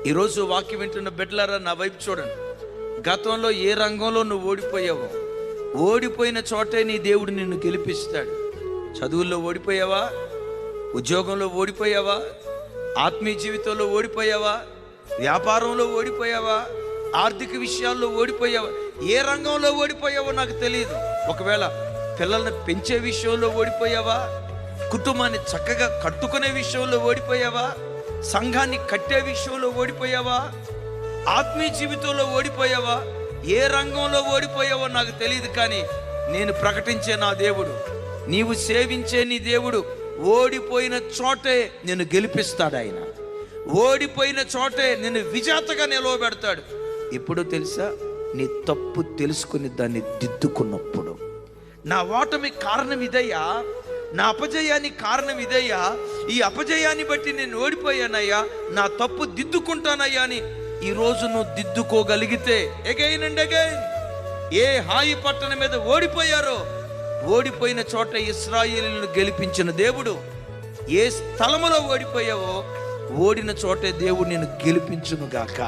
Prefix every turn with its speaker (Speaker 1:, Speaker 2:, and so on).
Speaker 1: ఈరోజు వాక్యం వింటున్న బిడ్డలారా, నా వైపు చూడండి. గతంలో ఏ రంగంలో నువ్వు ఓడిపోయావో, ఓడిపోయిన చోటే నీ దేవుడు నిన్ను గెలిపిస్తాడు. చదువుల్లో ఓడిపోయావా? ఉద్యోగంలో ఓడిపోయావా? ఆత్మీయ జీవితంలో ఓడిపోయావా? వ్యాపారంలో ఓడిపోయావా? ఆర్థిక విషయాల్లో ఓడిపోయావా? ఏ రంగంలో ఓడిపోయావో నాకు తెలియదు. ఒకవేళ పిల్లల్ని పెంచే విషయంలో ఓడిపోయావా? కుటుంబాన్ని చక్కగా కట్టుకునే విషయంలో ఓడిపోయావా? సంఘాన్ని కట్టే విషయంలో ఓడిపోయావా? ఆత్మీయ జీవితంలో ఓడిపోయావా? ఏ రంగంలో ఓడిపోయావో నాకు తెలియదు. కానీ నేను ప్రకటించే నా దేవుడు, నీవు సేవించే నీ దేవుడు ఓడిపోయిన చోటే నిన్ను గెలిపిస్తాడు. ఆయన ఓడిపోయిన చోటే నిన్ను విజేతగా నిలవబెడతాడు. ఎప్పుడో తెలుసా? నీ తప్పు తెలుసుకుని దాన్ని దిద్దుకున్నప్పుడు. నా ఓటమి కారణం ఇదయ్యా, నా అపజయానికి కారణం ఇదయ్యా, ఈ అపజయాన్ని బట్టి నేను ఓడిపోయానయ్యా, నా తప్పు దిద్దుకుంటానయ్యా అని ఈరోజు నువ్వు దిద్దుకోగలిగితే, అగైన్ అండ్ అగైన్ ఏ హాయి పట్టణం మీద ఓడిపోయారో, ఓడిపోయిన చోట ఇశ్రాయేలును గెలిపించిన దేవుడు, ఏ స్థలములో ఓడిపోయావో ఓడిన చోటే దేవుడు నేను గెలిపించును గాక.